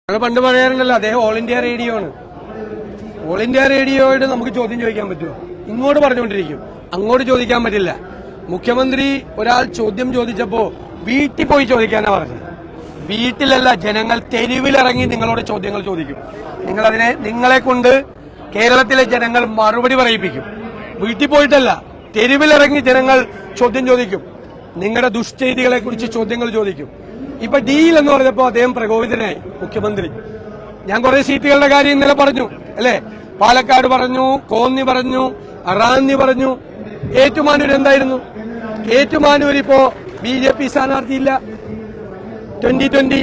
ഞങ്ങൾ പണ്ട് പറയാറുണ്ടല്ലോ, അദ്ദേഹം ഓൾ ഇന്ത്യ റേഡിയോ ആണ്. ഓൾ ഇന്ത്യ റേഡിയോയോട് നമുക്ക് ചോദ്യം ചോദിക്കാൻ പറ്റുമോ? ഇങ്ങോട്ട് പറഞ്ഞുകൊണ്ടിരിക്കും, അങ്ങോട്ട് ചോദിക്കാൻ പറ്റില്ല. മുഖ്യമന്ത്രി ഒരാൾ ചോദ്യം ചോദിച്ചപ്പോ വീട്ടിൽ പോയി ചോദിക്കാനാ പറഞ്ഞത്. വീട്ടിലല്ല, ജനങ്ങൾ തെരുവിലിറങ്ങി നിങ്ങളോട് ചോദ്യങ്ങൾ ചോദിക്കും. നിങ്ങളെ കൊണ്ട് കേരളത്തിലെ ജനങ്ങൾ മറുപടി പറയിപ്പിക്കും. വീട്ടിൽ പോയിട്ടല്ല, തെരുവിലിറങ്ങി ജനങ്ങൾ ചോദ്യം ചോദിക്കും. നിങ്ങളുടെ ദുഷ്ചെയ്തികളെ കുറിച്ച് ചോദ്യങ്ങൾ ചോദിക്കും. ഇപ്പൊ ഡീൽ എന്ന് പറഞ്ഞപ്പോ അദ്ദേഹം പ്രകോപിതനായി മുഖ്യമന്ത്രി. ഞാൻ കുറെ സീറ്റുകളുടെ കാര്യം ഇന്നലെ പറഞ്ഞു അല്ലെ, പാലക്കാട് പറഞ്ഞു, കോന്നി പറഞ്ഞു, റാന്നി പറഞ്ഞു. ഏറ്റുമാനൂർ എന്തായിരുന്നു? ഏറ്റുമാനൂർ ഇപ്പോ BJP സ്ഥാനാർത്ഥിയില്ല. 2020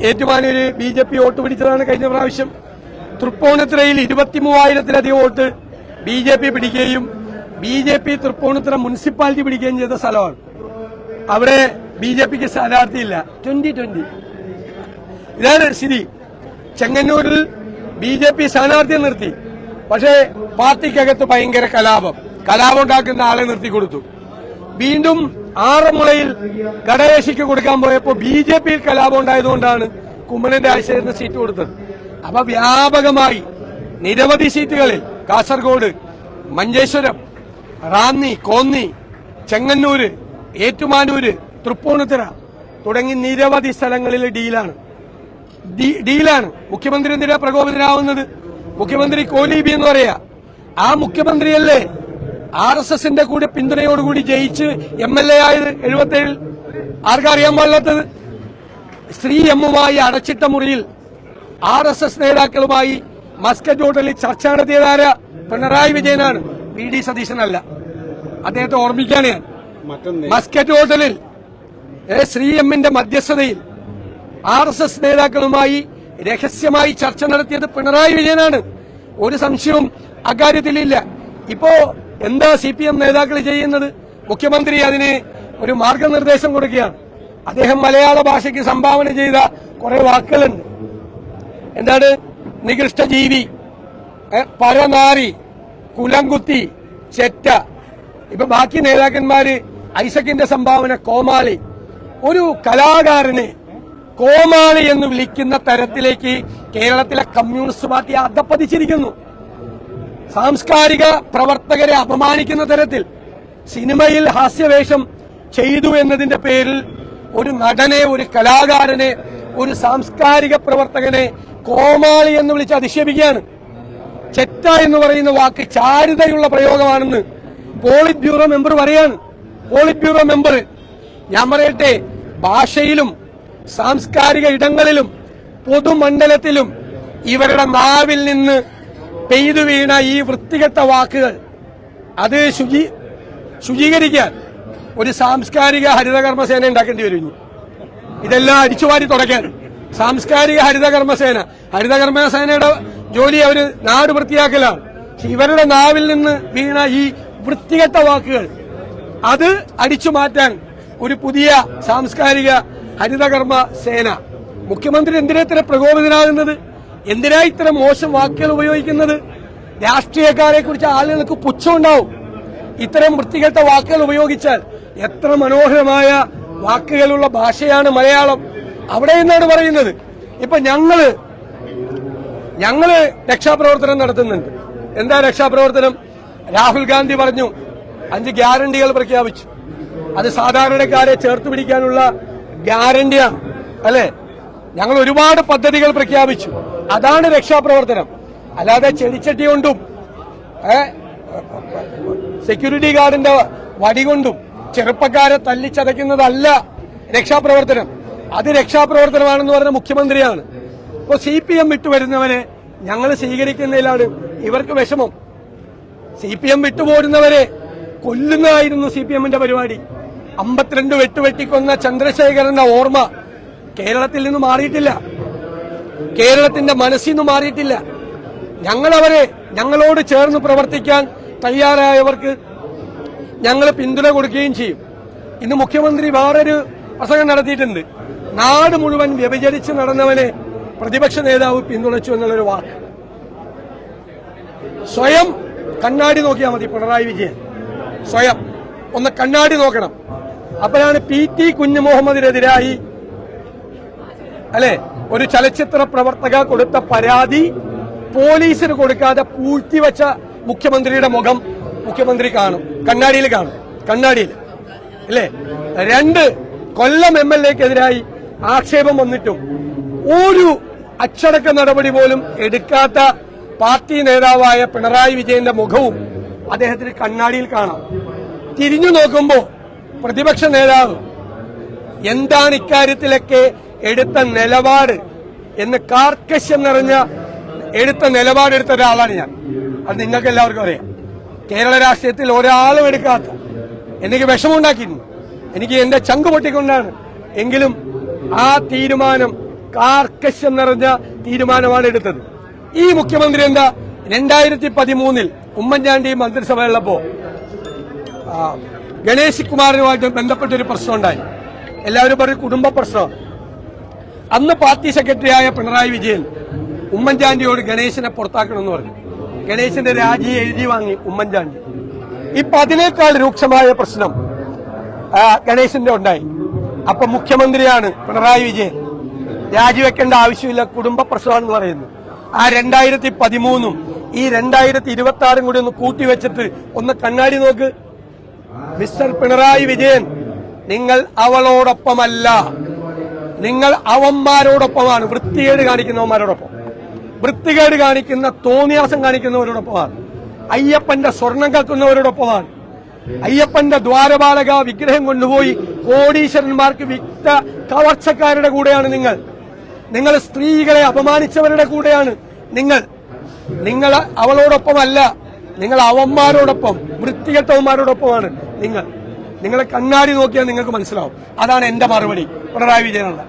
ഏറ്റുമാനൂര് BJP വോട്ട് പിടിച്ചതാണ് കഴിഞ്ഞ പ്രാവശ്യം. തൃപ്പൂണിത്തുറയിൽ 23,000-ലധികം വോട്ട് BJP പിടിക്കുകയും BJP തൃപ്പൂണിത്തുറ മുനിസിപ്പാലിറ്റി പിടിക്കുകയും ചെയ്ത സ്ഥലമാണ്. അവിടെ BJPക്ക് സ്ഥാനാർത്ഥിയില്ല. 2020 ഇതാണ് സ്ഥിതി. ചെങ്ങന്നൂരിൽ BJP സ്ഥാനാർത്ഥിയെ നിർത്തി, പക്ഷേ പാർട്ടിക്കകത്ത് ഭയങ്കര കലാപം ഉണ്ടാക്കുന്ന ആളെ നിർത്തിക്കൊടുത്തു. വീണ്ടും ആറന്മുളയിൽ ഘടകകക്ഷിക്ക് കൊടുക്കാൻ പോയപ്പോ BJPയിൽ കലാപം ഉണ്ടായതുകൊണ്ടാണ് കുമ്മനന്റെ ആശയത്തിന് സീറ്റ് കൊടുത്തത്. അപ്പൊ വ്യാപകമായി നിരവധി സീറ്റുകളിൽ കാസർഗോഡ്, മഞ്ചേശ്വരം, റാന്നി, കോന്നി, ചെങ്ങന്നൂര്, ഏറ്റുമാനൂര്, തൃപ്പൂണിത്തുറ തുടങ്ങി നിരവധി സ്ഥലങ്ങളിൽ ഡീലാണ്. മുഖ്യമന്ത്രി എന്തിനാ പ്രകോപിതനാവുന്നത്? മുഖ്യമന്ത്രി കോലീബി എന്ന് പറയാ. ആ മുഖ്യമന്ത്രിയല്ലേ RSSന്റെ കൂടെ പിന്തുണയോടുകൂടി ജയിച്ച് MLA ആയത് 77? ആർക്കറിയാൻ പാടില്ലാത്തത്? സ്ത്രീ എമ്മുമായി അടച്ചിട്ട മുറിയിൽ RSS നേതാക്കളുമായി മസ്കറ്റ് ഹോട്ടലിൽ ചർച്ച നടത്തിയതാര? പിണറായി വിജയനാണ്, VD സതീശനല്ല. അദ്ദേഹത്തെ ഓർമ്മിക്കാണ് ഞാൻ. മസ്കറ്റ് ഹോട്ടലിൽ ശ്രീ എമ്മിന്റെ മധ്യസ്ഥതയിൽ RSS നേതാക്കളുമായി രഹസ്യമായി ചർച്ച നടത്തിയത് പിണറായി വിജയനാണ്. ഒരു സംശയവും അക്കാര്യത്തിലില്ല. ഇപ്പോ എന്താ CPM നേതാക്കൾ ചെയ്യുന്നത്? മുഖ്യമന്ത്രി അതിന് ഒരു മാർഗനിർദ്ദേശം കൊടുക്കുകയാണ്. അദ്ദേഹം മലയാള ഭാഷയ്ക്ക് സംഭാവന ചെയ്ത കുറെ വാക്കുകളുണ്ട്. എന്താണ്? നികൃഷ്ട ജീവി, പരനാറി, കുലംകുത്തി, ചെറ്റ. ഇപ്പൊ ബാക്കി നേതാക്കന്മാര് ഐസക്കിന്റെ സംഭാവന കോമാളി. ഒരു കലാകാരനെ കോമാളി എന്ന് വിളിക്കുന്ന തരത്തിലേക്ക് കേരളത്തിലെ കമ്മ്യൂണിസ്റ്റ് പാർട്ടി അധപ്പതിച്ചിരിക്കുന്നു. സാംസ്കാരിക പ്രവർത്തകരെ അപമാനിക്കുന്ന തരത്തിൽ സിനിമയിൽ ഹാസ്യവേഷം ചെയ്തു എന്നതിന്റെ പേരിൽ ഒരു നടനെ, ഒരു കലാകാരനെ, ഒരു സാംസ്കാരിക പ്രവർത്തകനെ കോമാളി എന്ന് വിളിച്ച് അധിക്ഷേപിക്കുകയാണ്. ചെറ്റ എന്ന് പറയുന്ന വാക്ക് ചാരുതയുള്ള പ്രയോഗമാണെന്ന് പോളിറ്റ് ബ്യൂറോ മെമ്പർ പറയാണ്. പോളിറ്റ് ബ്യൂറോ മെമ്പർ, ഞാൻ പറയട്ടെ, ഭാഷയിലും സാംസ്കാരിക ഇടങ്ങളിലും പൊതുമണ്ഡലത്തിലും ഇവരുടെ നാവിൽ നിന്ന് പെയ്തു വീണ ഈ വൃത്തികെട്ട വാക്കുകൾ അത് ശുചീകരിക്കാൻ ഒരു സാംസ്കാരിക ഹരിതകർമ്മസേന ഉണ്ടാക്കേണ്ടി വരും. ഇതെല്ലാം അടിച്ചുവാരി തുടയ്ക്കാൻ സാംസ്കാരിക ഹരിതകർമ്മസേനയുടെ ജോലി അവര് നാട് വൃത്തിയാക്കലാണ്. ഇവരുടെ നാവിൽ നിന്ന് വീണ ഈ വൃത്തികെട്ട വാക്കുകൾ അത് അടിച്ചു മാറ്റാൻ ഒരു പുതിയ സാംസ്കാരിക ഹരിതകർമ്മ സേന. മുഖ്യമന്ത്രി എന്തിനാ ഇത്ര പ്രകോപിതനാകുന്നത്? എന്തിനാ ഇത്തരം മോശം വാക്കുകൾ ഉപയോഗിക്കുന്നത്? രാഷ്ട്രീയക്കാരെ കുറിച്ച് ആളുകൾക്ക് പുച്ഛമുണ്ടാവും. ഇത്തരം വൃത്തികെട്ട വാക്കുകൾ ഉപയോഗിച്ചാൽ എത്ര മനോഹരമായ വാക്കുകളുള്ള ഭാഷയാണ് മലയാളം. അവിടെ നിന്നാണ് പറയുന്നത്. ഇപ്പൊ ഞങ്ങള് രക്ഷാപ്രവർത്തനം നടത്തുന്നുണ്ട്. എന്താ രക്ഷാപ്രവർത്തനം? രാഹുൽ ഗാന്ധി പറഞ്ഞു 5 ഗ്യാരണ്ടികൾ പ്രഖ്യാപിച്ചു. അത് സാധാരണക്കാരെ ചേർത്ത് പിടിക്കാനുള്ള ഗ്യാരണ്ടിയാണ് അല്ലെ? ഞങ്ങൾ ഒരുപാട് പദ്ധതികൾ പ്രഖ്യാപിച്ചു. അതാണ് രക്ഷാപ്രവർത്തനം. അല്ലാതെ ചെടിച്ചട്ടി കൊണ്ടും സെക്യൂരിറ്റി ഗാർഡിന്റെ വടി കൊണ്ടും ചെറുപ്പക്കാരെ തല്ലിച്ചതയ്ക്കുന്നതല്ല രക്ഷാപ്രവർത്തനം. അത് രക്ഷാപ്രവർത്തനമാണെന്ന് പറഞ്ഞ മുഖ്യമന്ത്രിയാണ്. ഇപ്പൊ CPM വിട്ടുവരുന്നവരെ ഞങ്ങൾ സ്വീകരിക്കുന്നതിലാണ് ഇവർക്ക് വിഷമം. CPM വിട്ടുപോരുന്നവരെ കൊല്ലുന്നതായിരുന്നു CPMന്റെ പരിപാടി. 52 വെട്ടുവെട്ടിക്കൊന്ന ചന്ദ്രശേഖരന്റെ ഓർമ്മ കേരളത്തിൽ നിന്ന് മാറിയിട്ടില്ല, കേരളത്തിന്റെ മനസ്സിൽ നിന്ന് മാറിയിട്ടില്ല. ഞങ്ങളോട് ചേർന്ന് പ്രവർത്തിക്കാൻ തയ്യാറായവർക്ക് ഞങ്ങൾ പിന്തുണ കൊടുക്കുകയും ചെയ്യും. ഇന്ന് മുഖ്യമന്ത്രി വേറൊരു പ്രസംഗം നടത്തിയിട്ടുണ്ട്. നാട് മുഴുവൻ വ്യഭിചരിച്ച് നടന്നവനെ പ്രതിപക്ഷ നേതാവ് പിന്തുണച്ചു എന്നുള്ളൊരു വാക്ക്. സ്വയം കണ്ണാടി നോക്കിയാൽ മതി. പിണറായി വിജയൻ സ്വയം ഒന്ന് കണ്ണാടി നോക്കണം. അപ്പോഴാണ് PT കുഞ്ഞുമുഹമ്മദിനെതിരായി അല്ലെ ഒരു ചലച്ചിത്ര പ്രവർത്തക കൊടുത്ത പരാതി പോലീസിന് കൊടുക്കാതെ പൂഴ്ത്തിവെച്ച മുഖ്യമന്ത്രിയുടെ മുഖം മുഖ്യമന്ത്രി കാണും, കണ്ണാടിയിൽ കാണും, കണ്ണാടിയിൽ അല്ലേ. 2 കൊല്ലം MLA-ക്കെതിരായി ആക്ഷേപം വന്നിട്ടും ഒരു അച്ചടക്ക നടപടി പോലും എടുക്കാത്ത പാർട്ടി നേതാവായ പിണറായി വിജയന്റെ മുഖവും അദ്ദേഹത്തിന് കണ്ണാടിയിൽ കാണാം. തിരിഞ്ഞു നോക്കുമ്പോ പ്രതിപക്ഷ നേതാവ് എന്താണ് ഇക്കാര്യത്തിലൊക്കെ എടുത്ത നിലപാട് എന്ന് കാർക്കശ്യം നിറഞ്ഞ നിലപാടെടുത്ത ഒരാളാണ് ഞാൻ. അത് നിങ്ങൾക്ക് എല്ലാവർക്കും അറിയാം. കേരള രാഷ്ട്രീയത്തിൽ ഒരാളും എടുക്കാത്ത, എനിക്ക് വിഷമമുണ്ടാക്കിയിരുന്നു, എനിക്ക് എന്റെ ചങ്ക് പൊട്ടിക്കൊണ്ടാണ്. എങ്കിലും ആ തീരുമാനം കാർക്കശ്യം നിറഞ്ഞ തീരുമാനമാണ് എടുത്തത്. ഈ മുഖ്യമന്ത്രി എന്താ 2013 ഉമ്മൻചാണ്ടി മന്ത്രിസഭയുള്ളപ്പോ ഗണേശ് കുമാറിനുമായിട്ട് ബന്ധപ്പെട്ടൊരു പ്രശ്നം ഉണ്ടായി. എല്ലാവരും പറയും കുടുംബ പ്രശ്നം. അന്ന് പാർട്ടി സെക്രട്ടറിയായ പിണറായി വിജയൻ ഉമ്മൻചാണ്ടിയോട് ഗണേശനെ പുറത്താക്കണമെന്ന് പറഞ്ഞു. ഗണേശന്റെ രാജി എഴുതി വാങ്ങി ഉമ്മൻചാണ്ടി. ഇപ്പൊ അതിനേക്കാൾ രൂക്ഷമായ പ്രശ്നം ഗണേശന്റെ ഉണ്ടായി. അപ്പൊ മുഖ്യമന്ത്രിയാണ് പിണറായി വിജയൻ, രാജിവെക്കേണ്ട ആവശ്യമില്ല, കുടുംബ പ്രശ്നമാണെന്ന് പറയുന്നു. ആ 2013 ഈ 2026 കൂടി ഒന്ന് കൂട്ടിവെച്ചിട്ട് ഒന്ന് കണ്ണാടി നോക്ക്. മിസ്റ്റർ പിണറായി വിജയൻ, നിങ്ങൾ അവളോടൊപ്പമല്ല, നിങ്ങൾ അവന്മാരോടൊപ്പമാണ്. വൃത്തികേട് കാണിക്കുന്നവന്മാരോടൊപ്പം, വൃത്തികേട് കാണിക്കുന്ന തോന്നിയാസം കാണിക്കുന്നവരോടൊപ്പമാണ്. അയ്യപ്പന്റെ സ്വർണം കക്കുന്നവരോടൊപ്പമാണ്. അയ്യപ്പന്റെ ദ്വാരപാലക വിഗ്രഹം കൊണ്ടുപോയി കോടീശ്വരന്മാർക്ക് വിറ്റ കവർച്ചക്കാരുടെ കൂടെയാണ് നിങ്ങൾ. നിങ്ങൾ സ്ത്രീകളെ അപമാനിച്ചവരുടെ കൂടെയാണ് നിങ്ങൾ. നിങ്ങൾ അവളോടൊപ്പമല്ല, നിങ്ങൾ അവന്മാരോടൊപ്പം, വൃത്തികെട്ടവന്മാരോടൊപ്പമാണ് നിങ്ങൾ. നിങ്ങളെ കണ്ണാടി നോക്കിയാൽ നിങ്ങൾക്ക് മനസ്സിലാവും. അതാണ് എന്റെ മറുപടി പിണറായി വിജയനുള്ള.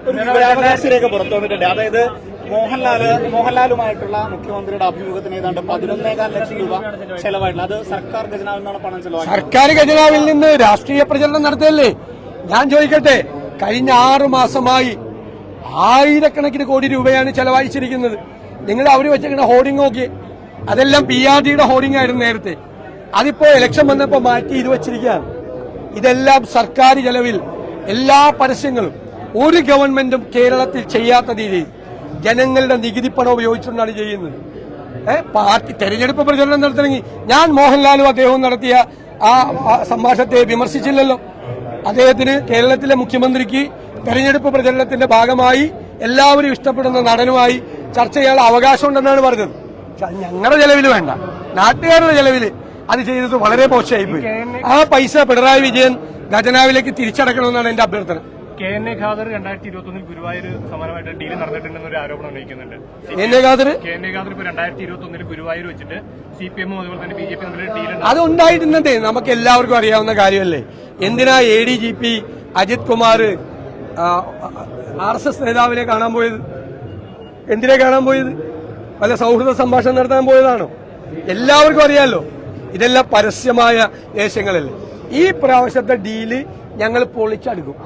പുറത്തു വന്നിട്ടുണ്ട്. അതായത് മോഹൻലാലുമായിട്ടുള്ള മുഖ്യമന്ത്രിയുടെ അഭിമുഖത്തിന് ഏതാണ്ട് 11.25 ലക്ഷം രൂപ ചെലവായിട്ടുള്ള, അത് സർക്കാർ ഖജനാവിൽ നിന്നാണ് പണം ചെലവാക്കി. സർക്കാർ ഖജനാവിൽ നിന്ന് രാഷ്ട്രീയ പ്രചരണം നടത്തിയല്ലേ? ഞാൻ ചോദിക്കട്ടെ, കഴിഞ്ഞ 6 മാസമായി ആയിരക്കണക്കിന് കോടി രൂപയാണ് ചെലവഴിച്ചിരിക്കുന്നത്. നിങ്ങൾ അവർ വെച്ചിരിക്കുന്ന ഹോർഡിംഗ് നോക്കി, അതെല്ലാം PRDയുടെ ഹോർഡിംഗ് ആയിരുന്നു നേരത്തെ. അതിപ്പോ ഇലക്ഷൻ വന്നപ്പോ മാറ്റി ഇത് വെച്ചിരിക്കുകയാണ്. ഇതെല്ലാം സർക്കാർ ചെലവിൽ എല്ലാ പരസ്യങ്ങളും ഒരു ഗവൺമെന്റും കേരളത്തിൽ ചെയ്യാത്ത രീതിയിൽ ജനങ്ങളുടെ നികുതി പണം ഉപയോഗിച്ചുകൊണ്ടാണ് ചെയ്യുന്നത്. പാർട്ടി തെരഞ്ഞെടുപ്പ് പ്രചരണം നടത്തണമെങ്കിൽ ഞാൻ മോഹൻലാലും അദ്ദേഹവും നടത്തിയ ആ സംഭാഷണത്തെ വിമർശിച്ചില്ലല്ലോ. അദ്ദേഹത്തിന് കേരളത്തിലെ മുഖ്യമന്ത്രിക്ക് തെരഞ്ഞെടുപ്പ് പ്രചരണത്തിന്റെ ഭാഗമായി എല്ലാവരും ഇഷ്ടപ്പെടുന്ന നടനുമായി ചർച്ച ചെയ്യാനുള്ള അവകാശമുണ്ടെന്നാണ് പറഞ്ഞത്. ഞങ്ങളുടെ ചെലവിൽ വേണ്ട, നാട്ടുകാരുടെ ചെലവിൽ അത് ചെയ്തത് വളരെ മോശമായിപ്പോയി. ആ പൈസ പിണറായി വിജയൻ ഖജനാവിലേക്ക് തിരിച്ചടക്കണമെന്നാണ് എന്റെ അഭ്യർത്ഥന. KNA ഖാദർ 2021 ഗുരുവായൂർ സമാനമായിട്ട് ഡീൽ നടന്നിട്ടുണ്ടെന്നൊരു ആരോപണം ഉന്നയിക്കുന്നുണ്ട്. KNA ഖാദർ ഇപ്പോൾ 2021 ഗുരുവായൂർ വെച്ചിട്ട് CPM അതുപോലെ തന്നെ BJP തമ്മിൽ ഡീൽ അത് ഉണ്ടായിട്ടുണ്ടേ, നമുക്ക് എല്ലാവർക്കും അറിയാവുന്ന കാര്യമല്ലേ. എന്തിനാ ADGP അജിത് കുമാർ RSS നേതാവിനെ കാണാൻ പോയത്? എന്തിനാ കാണാൻ പോയത്? വല്ല സൗഹൃദ സംഭാഷണം നടത്താൻ പോയതാണോ? എല്ലാവർക്കും അറിയാമല്ലോ. ഇതെല്ലാം പരസ്യമായ ദേശങ്ങളല്ലേ. ഈ പ്രാവശ്യത്തെ ഡീല് ഞങ്ങൾ പൊളിച്ചടുക്കും.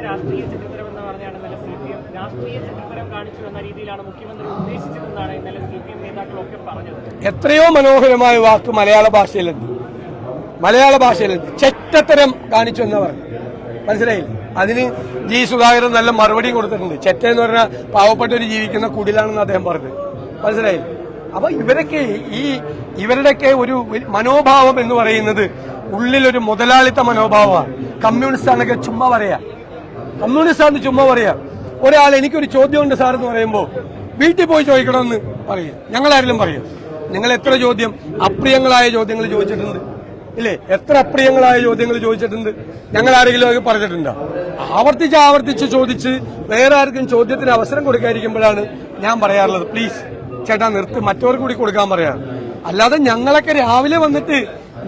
രാഷ്ട്രീയ ചിത്രത്തരം എന്ന് പറഞ്ഞാണ് ഇന്നലെ CPM രാഷ്ട്രീയ ചിത്രത്തരം കാണിച്ചു എന്ന രീതിയിലാണ് മുഖ്യമന്ത്രി ഉദ്ദേശിച്ചതെന്നാണ് ഇന്നലെ CPM നേതാക്കളൊക്കെ പറഞ്ഞത്. എത്രയോ മനോഹരമായ വാക്ക് മലയാള ഭാഷയിലുണ്ട്. ചെറ്റത്തരം കാണിച്ചു എന്നാ പറഞ്ഞു, മനസ്സിലായില്ല? അതിന് G. സുധാകരൻ നല്ല മറുപടിയും കൊടുത്തിട്ടുണ്ട്. ചെറ്റ എന്ന് പറഞ്ഞാൽ പാവപ്പെട്ടവർ ജീവിക്കുന്ന കുടിലാണെന്ന് അദ്ദേഹം പറഞ്ഞത്, മനസ്സിലായില്ല? അപ്പൊ ഇവരുടെയൊക്കെ ഒരു മനോഭാവം എന്ന് പറയുന്നത് ഉള്ളിലൊരു മുതലാളിത്ത മനോഭാവമാണ്. കമ്മ്യൂണിസ്റ്റാന്നൊക്കെ ചുമ്മാ പറയാ, കമ്മ്യൂണിസ്റ്റാന്ന് ചുമ്മാ പറയാ. ഒരാൾ എനിക്കൊരു ചോദ്യമുണ്ട് സാർ എന്ന് പറയുമ്പോൾ വീട്ടിൽ പോയി ചോദിക്കണമെന്ന് പറയും. ഞങ്ങളാരെങ്കിലും പറയും? നിങ്ങൾ എത്ര ചോദ്യം, അപ്രിയങ്ങളായ ചോദ്യങ്ങൾ ചോദിച്ചിട്ടുണ്ട് ഇല്ലേ? എത്ര അപ്രിയങ്ങളായ ചോദ്യങ്ങൾ ചോദിച്ചിട്ടുണ്ട്? ഞങ്ങൾ ആരെങ്കിലും അത് പറഞ്ഞിട്ടുണ്ടോ? ആവർത്തിച്ച് ചോദിച്ച് വേറെ ആർക്കും ചോദ്യത്തിന് അവസരം കൊടുക്കാതിരിക്കുമ്പോഴാണ് ഞാൻ പറയാറുള്ളത്, പ്ലീസ് ചേട്ടാ നിർത്ത്, മറ്റവർക്ക് കൂടി കൊടുക്കാൻ പറയാം. അല്ലാതെ ഞങ്ങളൊക്കെ രാവിലെ വന്നിട്ട്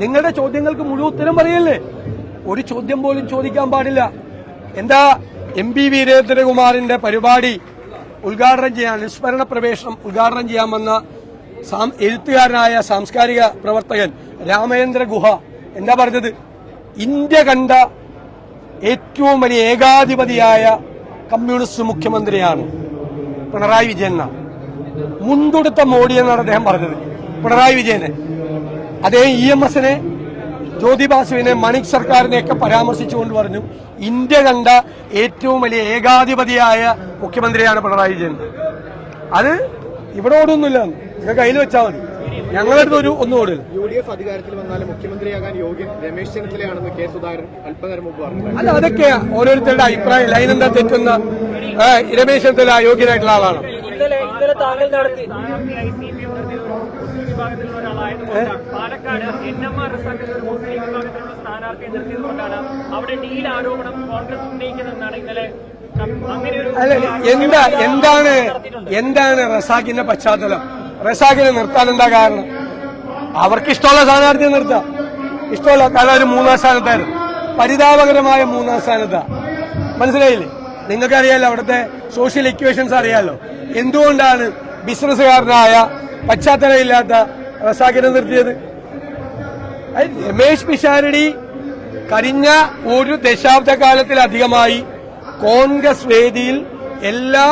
നിങ്ങളുടെ ചോദ്യങ്ങൾക്ക് മുഴുവൻ ഉത്തരം പറയല്ലേ? ഒരു ചോദ്യം പോലും ചോദിക്കാൻ പാടില്ല. എന്താ MP വീരേന്ദ്രകുമാറിന്റെ പരിപാടി ഉദ്ഘാടനം ചെയ്യാൻ, അനുസ്മരണ പ്രവേശനം ഉദ്ഘാടനം ചെയ്യാൻ വന്ന എഴുത്തുകാരനായ സാംസ്കാരിക പ്രവർത്തകൻ രാമേന്ദ്ര ഗുഹ എന്താ പറഞ്ഞത്? ഇന്ത്യ കണ്ട ഏറ്റവും വലിയ ഏകാധിപതിയായ കമ്മ്യൂണിസ്റ്റ് മുഖ്യമന്ത്രിയാണ് പിണറായി വിജയൻ. മുൻകൊടുത്ത മോഡി എന്നാണ് അദ്ദേഹം പറഞ്ഞത് പിണറായി വിജയനെ. അദ്ദേഹം EMS നെ, ജ്യോതി ബാസുവിനെ, മണിക് സർക്കാരിനെയൊക്കെ പരാമർശിച്ചുകൊണ്ട് പറഞ്ഞു ഇന്ത്യ കണ്ട ഏറ്റവും വലിയ ഏകാധിപതിയായ മുഖ്യമന്ത്രിയാണ് പിണറായി വിജയൻ. അത് ഇവിടെ ഓടൊന്നുമില്ല, നിങ്ങൾ കയ്യിൽ വെച്ചാൽ മതി. ഞങ്ങളടുത്ത് ഒന്നും ഓടില്ല. UDF അധികാരത്തിൽ വന്നാലും മുഖ്യമന്ത്രിയാകാൻ യോഗ്യൻ രമേശ് ചെന്നിത്തലയാണെന്ന് കെ സുധാകരൻ അല്പനേരം മുമ്പ് പറഞ്ഞു. അല്ല, അതൊക്കെ ഓരോരുത്തരുടെ അഭിപ്രായം. അതിനെന്താ തെറ്റുന്ന? രമേശ് ചെന്നിത്തല അയോഗ്യനായിട്ടുള്ള ആളാണ്. ഇന്നലെ താങ്കൾ നടത്തി സ്ഥാനാർത്ഥിയായി CPM മുസ്ലിം വിഭാഗത്തിലുള്ള ഒരാളായതുകൊണ്ടാണ് പാലക്കാട് NMR റിസൾട്ടിൽ ഒരു മുസ്ലിം വിഭാഗത്തിലുള്ള സ്ഥാനാർത്ഥിയെ നിർത്തിയതുകൊണ്ടാണ് അവിടെ ഡീൽ ആരോപണം കോൺഗ്രസ് ഉന്നയിക്കുന്നതെന്നാണ് ഇന്നലെ അങ്ങനെ ഒരു എന്താണ് റസാഖിന്റെ പശ്ചാത്തലം? റസാഖിനെ നിർത്താൻ എന്താ കാരണം? അവർക്ക് ഇഷ്ടമുള്ള സ്ഥാനാർത്ഥിയെ നിർത്താം. ഇഷ്ടമുള്ള, കാരണം ഒരു 3-ാം സ്ഥാനത്തായിരുന്നു, പരിതാപകരമായ 3-ാം സ്ഥാനത്താ. മനസ്സിലായില്ലേ? നിങ്ങൾക്കറിയാലോ, അവിടുത്തെ സോഷ്യൽ ഇക്വേഷൻസ് അറിയാലോ. എന്തുകൊണ്ടാണ് ബിസിനസ്സുകാരനായ പശ്ചാത്തലമില്ലാത്ത റസാഖിനെ നിർത്തിയത്? രമേശ് പിഷാരടി കഴിഞ്ഞ ഒരു ദശാബ്ദ കാലത്തിലധികമായി കോൺഗ്രസ് വേദിയിൽ എല്ലാ